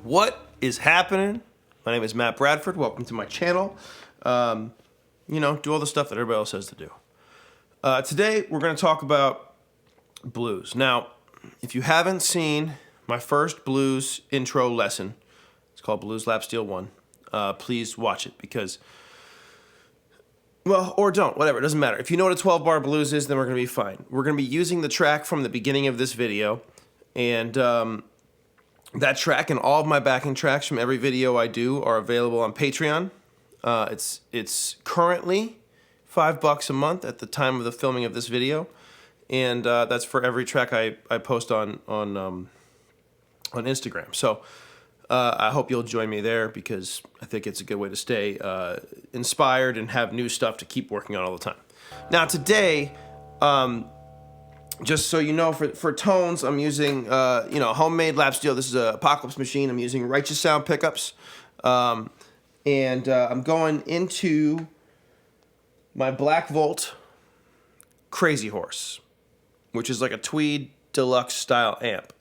What is happening? My name is Matt Bradford. Welcome to my channel. You know, do all the stuff that everybody else says to do. Today, we're going to talk about blues. Now, if you haven't seen my first blues intro lesson, it's called Blues Lap Steel 1, please watch it because, well, or don't, whatever, it doesn't matter. If you know what a 12-bar blues is, then we're going to be fine. We're going to be using the track from the beginning of this video, and that track and all of my backing tracks from every video I do are available on Patreon. It's currently $5 a month at the time of the filming of this video, and that's for every track I post on Instagram. So I hope you'll join me there because I think it's a good way to stay inspired and have new stuff to keep working on all the time. Now today, just so you know, for tones, I'm using homemade lap steel. This is a Apocalypse machine. I'm using Righteous Sound pickups, and I'm going into my Black Volt Crazy Horse, which is like a Tweed Deluxe style amp.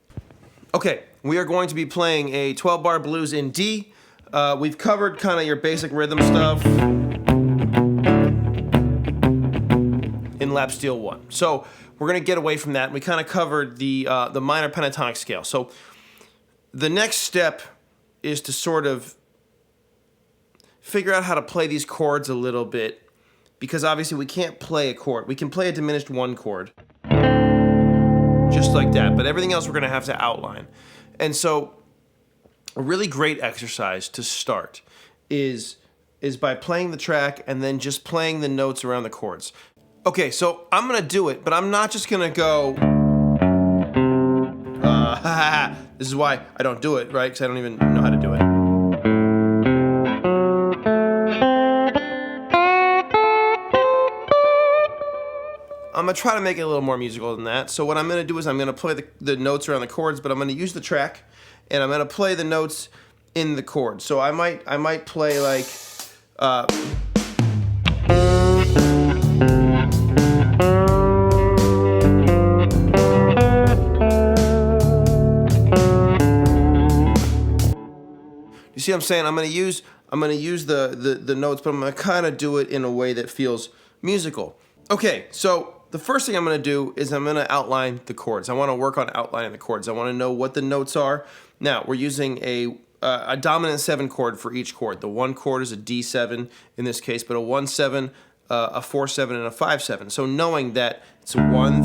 Okay, we are going to be playing a 12-bar blues in D. We've covered kind of your basic rhythm stuff in lap steel 1. So we're going to get away from that. We kind of covered the minor pentatonic scale. So the next step is to sort of figure out how to play these chords a little bit, because obviously we can't play a chord. We can play a diminished 1 chord, just like that, but everything else we're going to have to outline. And so a really great exercise to start is by playing the track and then just playing the notes around the chords. Okay, so I'm going to do it, but I'm not just going to go, this is why I don't do it, right? Because I don't even know how to do it. I'm going to try to make it a little more musical than that. So what I'm going to do is I'm going to play the notes around the chords, but I'm going to use the track, and I'm going to play the notes in the chords. So I might play like... You see what I'm saying? I'm going to use the notes, but I'm going to kind of do it in a way that feels musical. Okay, so the first thing I'm going to do is I'm going to outline the chords. I want to work on outlining the chords. I want to know what the notes are. Now, we're using a dominant 7 chord for each chord. The 1 chord is a D7 in this case, but a 1-7, a 4-7, and a 5-7. So knowing that it's a 1,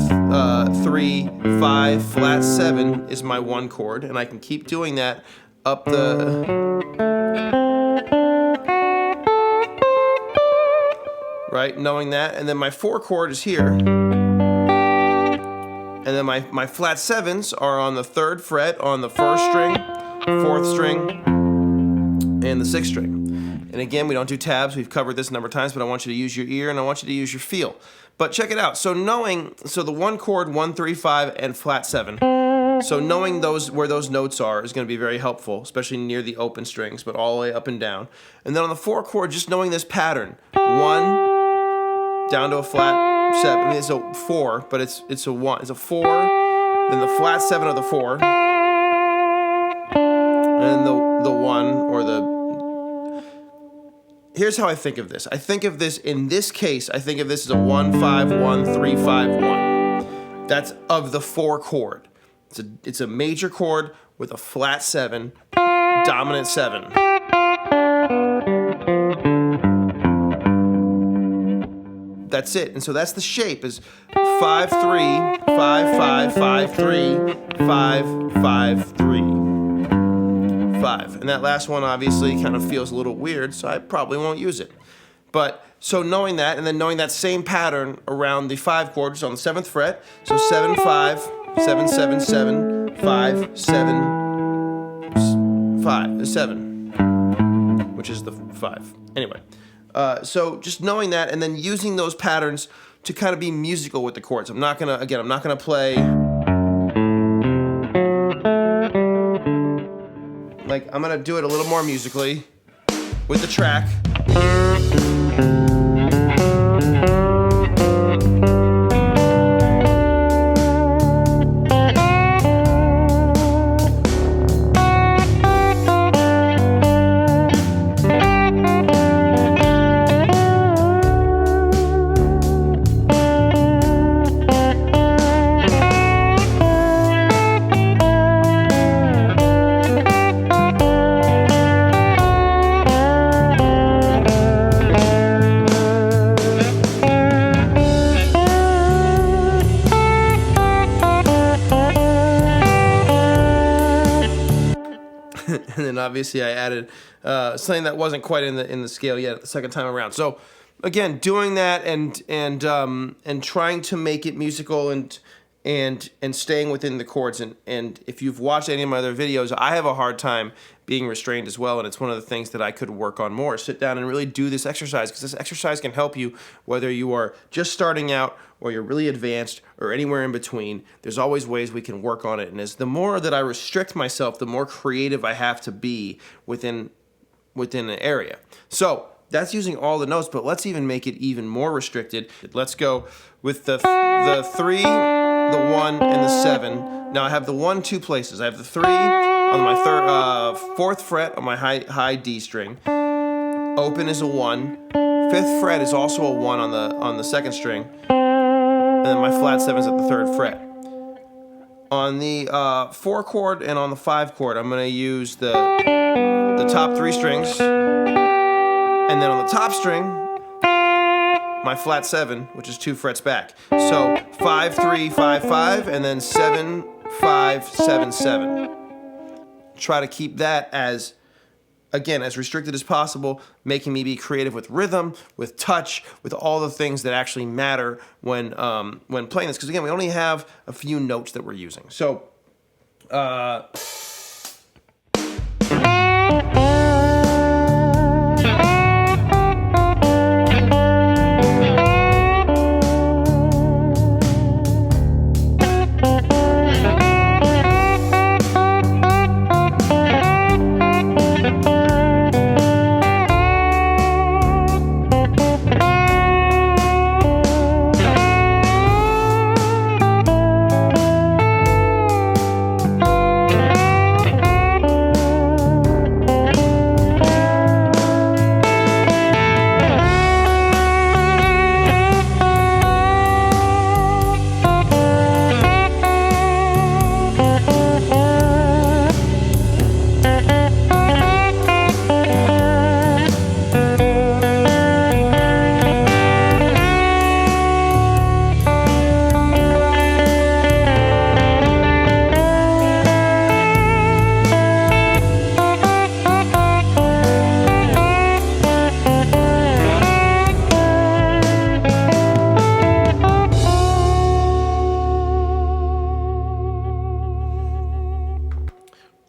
3, 5, flat 7 is my 1 chord, and I can keep doing that up the... right, knowing that, and then my 4 chord is here, and then my flat 7s are on the 3rd fret, on the 1st string, 4th string, and the 6th string. And again, we don't do tabs, we've covered this a number of times, but I want you to use your ear and I want you to use your feel. But check it out, so the 1 chord, 1, 3, 5, and flat 7, so knowing where those notes are is going to be very helpful, especially near the open strings, but all the way up and down. And then on the 4 chord, just knowing this pattern, 1, down to a flat 7. I mean, it's a 4, but it's a 1. It's a 4, then the flat 7 of the 4, and the 1 or the... Here's how I think of this. I think of this, in this case, I think of this as a 1, 5, 1, 3, 5, 1. That's of the 4 chord. It's a major chord with a flat 7, dominant 7. That's it. And so that's the shape, is 5, 3, 5, 5, 5, 3, 5, 5, 3, 5. And that last one obviously kind of feels a little weird, so I probably won't use it. But, so knowing that, and then knowing that same pattern around the 5 chord, just on the 7th fret, so 7, 5, 7, 7, 7, 5, 7, 5, 7, which is the 5. Anyway. So just knowing that and then using those patterns to kind of be musical with the chords. I'm not gonna play like, I'm gonna do it a little more musically with the track. and then obviously I added something that wasn't quite in the scale yet the second time around. So again, doing that and trying to make it musical and staying within the chords. And if you've watched any of my other videos, I have a hard time being restrained as well, and it's one of the things that I could work on more. Sit down and really do this exercise, because this exercise can help you whether you are just starting out or you're really advanced or anywhere in between. There's always ways we can work on it, and as the more that I restrict myself, the more creative I have to be within an area. So that's using all the notes, but let's even make it even more restricted. Let's go with the 3, the 1, and the 7. Now I have the 1 2 places. I have the 3 on my 4th fret on my high D string. Open is a 1. 5th fret is also a 1 on the 2nd string. And then my flat 7 is at the 3rd fret. On the 4 chord and on the 5 chord, I'm going to use the top 3 strings. And then on the top string, my flat 7, which is 2 frets back. So 5 3 5 5, and then 7 5 7 7. Try to keep that as, again, as restricted as possible, making me be creative with rhythm, with touch, with all the things that actually matter when playing this. Because again, we only have a few notes that we're using. So.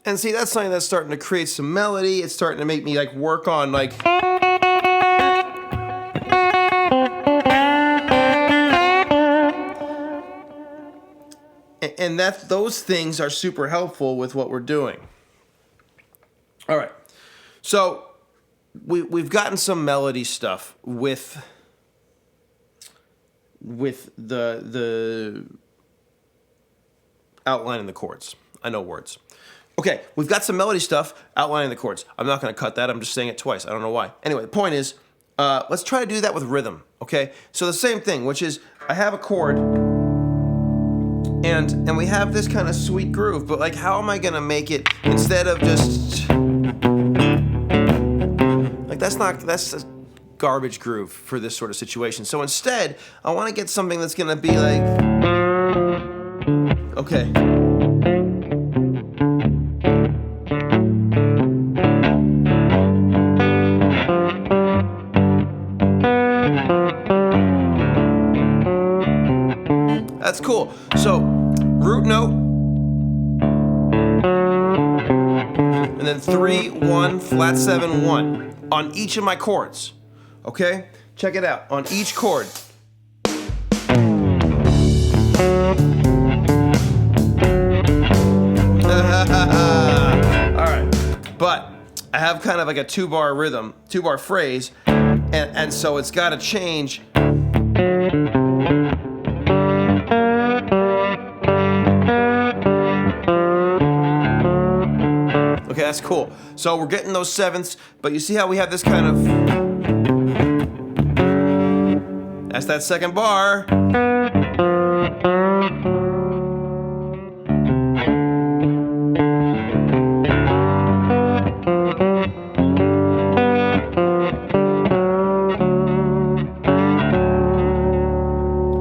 And see, that's something that's starting to create some melody. It's starting to make me like work on like. And those things are super helpful with what we're doing. All right, so we've gotten some melody stuff with the outlining the chords. I know words. Okay, we've got some melody stuff outlining the chords. I'm not going to cut that. I'm just saying it twice. I don't know why. Anyway, the point is, let's try to do that with rhythm, okay? So the same thing, which is I have a chord, and we have this kind of sweet groove, but like how am I going to make it instead of just... Like that's a garbage groove for this sort of situation. So instead, I want to get something that's going to be like... Okay. That's cool. So, root note, and then 3, 1, flat 7, 1 on each of my chords. Okay? Check it out. On each chord. Alright. But I have kind of like a 2-bar rhythm, 2-bar phrase, and so it's got to change. Okay, that's cool. So we're getting those 7ths, but you see how we have this kind of... That's that second bar.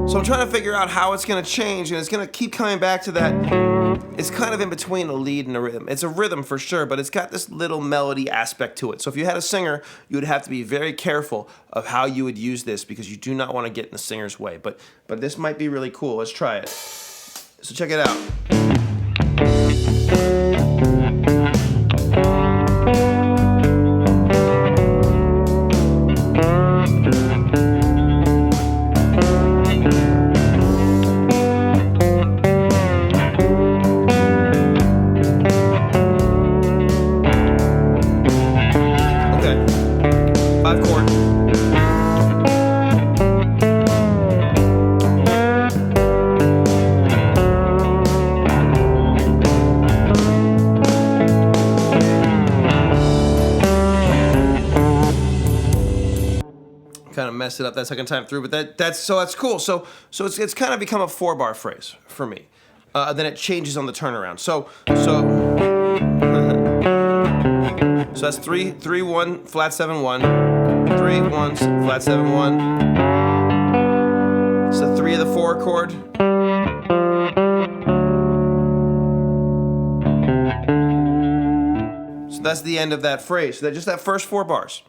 So I'm trying to figure out how it's going to change, and it's going to keep coming back to that... it's kind of in between a lead and a rhythm. It's a rhythm for sure, but it's got this little melody aspect to it. So if you had a singer, you would have to be very careful of how you would use this because you do not want to get in the singer's way. But this might be really cool. Let's try it. So check it out. Kind of messed it up that second time through, but that's cool. So it's kind of become a 4-bar phrase for me. Then it changes on the turnaround. So that's 3 3 1 flat 7 1, 3 1 flat 7 1. It's the 3 of the 4 chord. So that's the end of that phrase. So just that first 4 bars.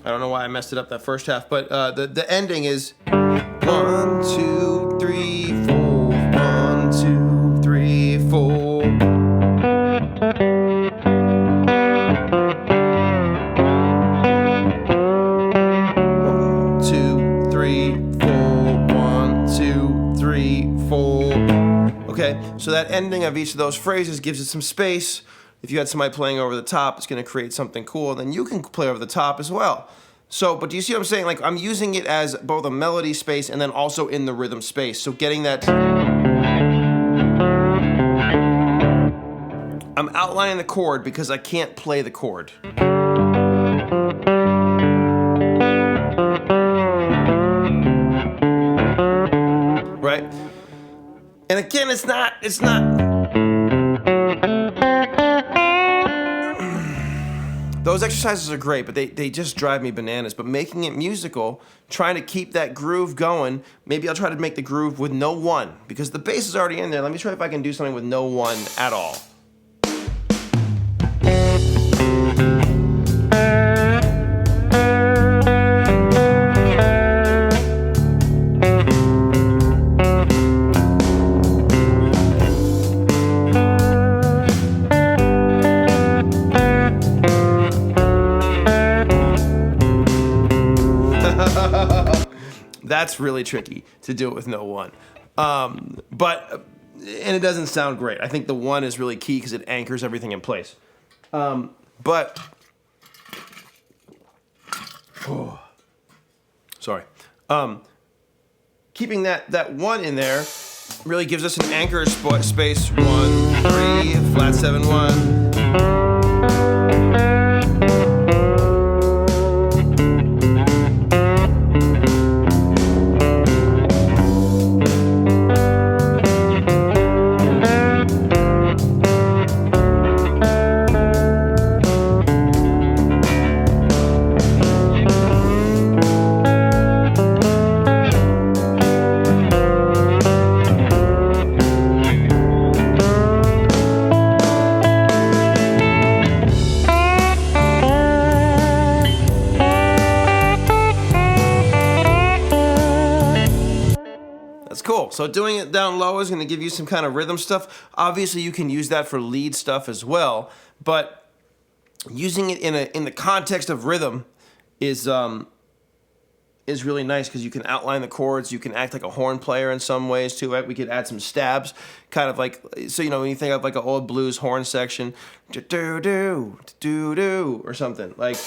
I don't know why I messed it up that first half, but the ending is 1 2 3 4 1 2 3 4. 1 2 3 4 1 2 3 4. Okay, so that ending of each of those phrases gives it some space. If you had somebody playing over the top, it's going to create something cool. Then you can play over the top as well. So, but do you see what I'm saying? Like, I'm using it as both a melody space and then also in the rhythm space. So getting that... I'm outlining the chord because I can't play the chord. Right? And again, it's not... Those exercises are great, but they just drive me bananas. But making it musical, trying to keep that groove going, maybe I'll try to make the groove with no 1, because the bass is already in there. Let me try if I can do something with no 1 at all. That's really tricky to do it with no 1. And it doesn't sound great. I think the 1 is really key because it anchors everything in place. Keeping that 1 in there really gives us an anchor space. 1 3 flat 7 1. Cool. So doing it down low is going to give you some kind of rhythm stuff. Obviously, you can use that for lead stuff as well, but using it in the context of rhythm is really nice because you can outline the chords. You can act like a horn player in some ways too. Right? We could add some stabs, kind of like, so when you think of like an old blues horn section, do do do do or something like.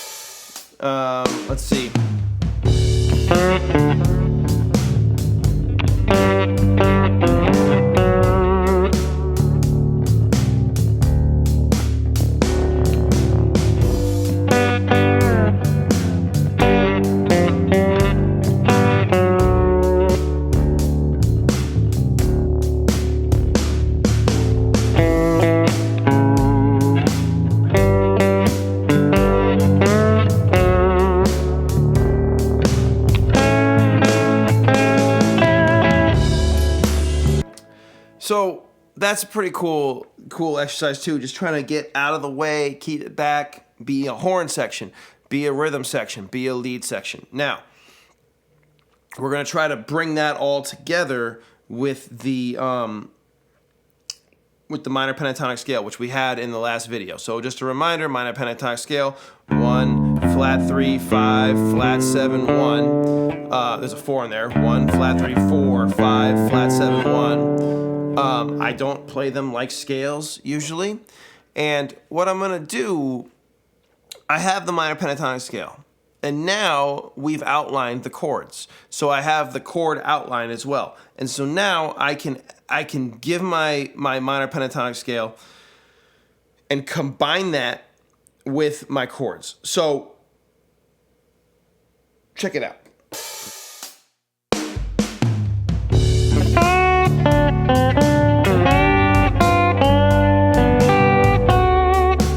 Let's see. that's a pretty cool exercise too. Just trying to get out of the way, keep it back, be a horn section, be a rhythm section, be a lead section. Now, we're going to try to bring that all together with the minor pentatonic scale, which we had in the last video. So just a reminder, minor pentatonic scale, 1, flat 3, 5, flat 7, 1. There's a 4 in there. 1, flat 3, 4, 5, flat 7, 1. I don't play them like scales usually. And what I'm going to do, I have the minor pentatonic scale. And now we've outlined the chords. So I have the chord outline as well. And so now I can give my minor pentatonic scale and combine that with my chords. So check it out.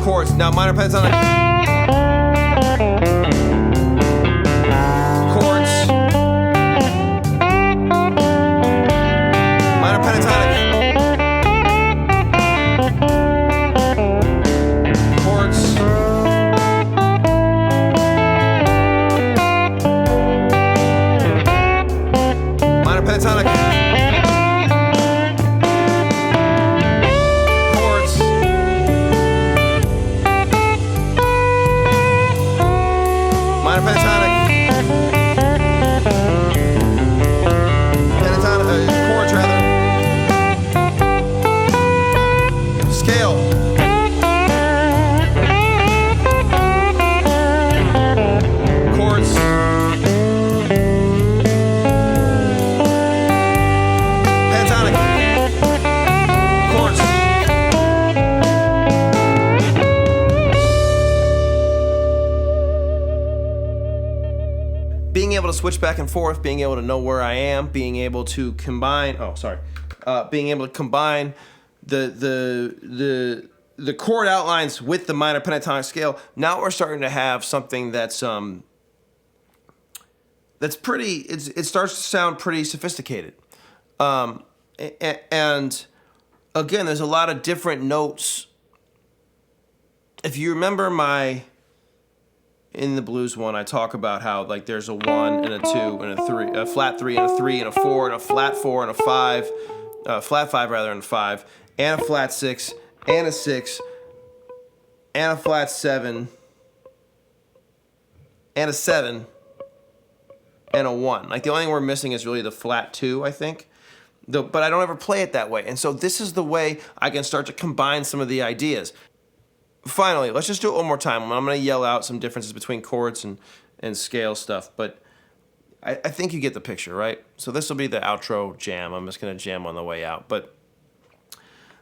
Chords. Now minor pentatonic. Switch back and forth, being able to know where I am, being able to combine. Being able to combine the chord outlines with the minor pentatonic scale. Now we're starting to have something that's pretty. It starts to sound pretty sophisticated, and again, there's a lot of different notes. If you remember in the blues one, I talk about how like there's a 1 and a 2 and a 3, a flat 3 and a 3 and a 4 and a flat 4 and a 5, flat 5 rather and a 5, and a flat 6 and a 6 and a flat 7 and a 7 and a 1. Like the only thing we're missing is really the flat 2, I think. But I don't ever play it that way. And so this is the way I can start to combine some of the ideas. Finally, let's just do it one more time. I'm going to yell out some differences between chords and scale stuff, but I think you get the picture, right? So this will be the outro jam. I'm just going to jam on the way out. But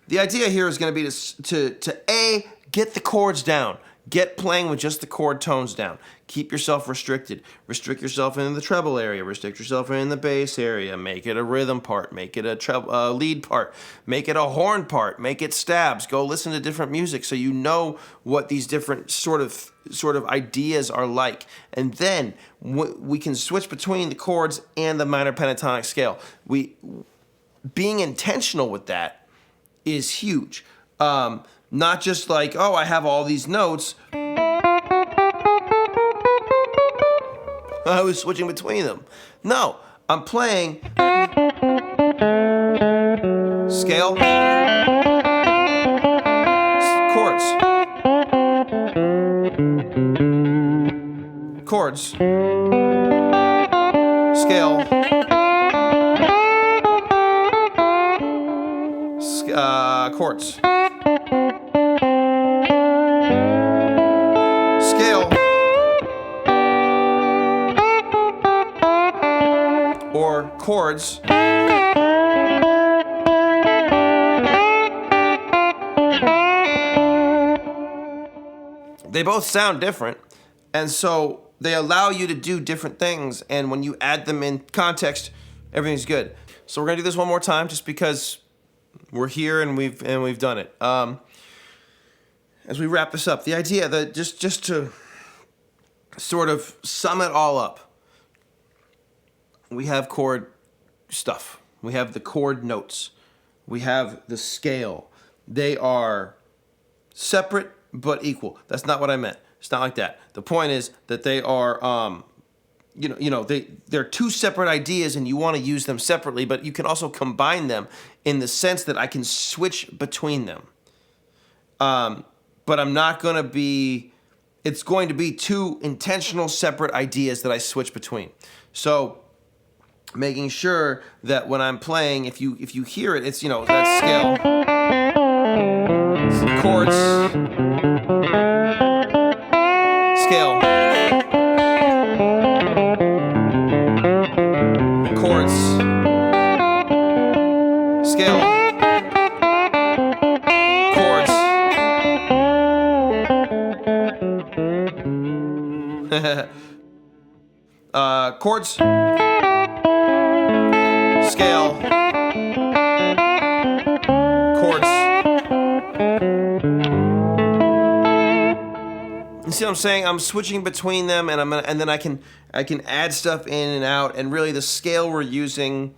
the idea here is going to be to get the chords down. Get playing with just the chord tones down. Keep yourself restricted. Restrict yourself in the treble area. Restrict yourself in the bass area. Make it a rhythm part. Make it a lead part. Make it a horn part. Make it stabs. Go listen to different music so you know what these different sort of ideas are like. And then we can switch between the chords and the minor pentatonic scale. Being intentional with that is huge. Not just like, oh, I have all these notes. I was switching between them. No, I'm playing scale, chords, scale, chords. Or chords. They both sound different, and so they allow you to do different things, and when you add them in context, everything's good. So we're gonna do this one more time just because we're here and we've done it. As we wrap this up, the idea that just to sort of sum it all up, we have chord stuff. We have the chord notes. we have the scale. They are separate but equal. That's not what I meant. It's not like that. The point is that they are, they're two separate ideas, and you want to use them separately, but you can also combine them in the sense that I can switch between them. But I'm not going to be. It's going to be two intentional separate ideas that I switch between. So making sure that when I'm playing, if you hear it, it's that scale, chords, scale, chords, scale, chords. Chords, scale, chords. You see what I'm saying? I'm switching between them, and then I can add stuff in and out. And really, the scale we're using.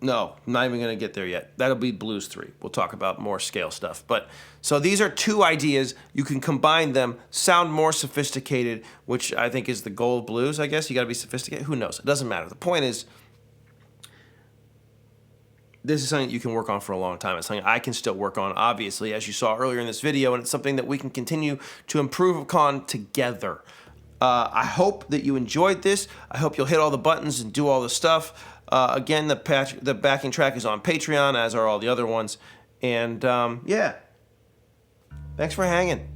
No, I'm not even going to get there yet. That'll be Blues 3. We'll talk about more scale stuff. But so these are two ideas. You can combine them, sound more sophisticated, which I think is the goal of blues, I guess. You got to be sophisticated. Who knows? It doesn't matter. The point is, this is something that you can work on for a long time. It's something I can still work on, obviously, as you saw earlier in this video, and it's something that we can continue to improve upon together. I hope that you enjoyed this. I hope you'll hit all the buttons and do all the stuff. Again, the backing track is on Patreon, as are all the other ones. And yeah, thanks for hanging.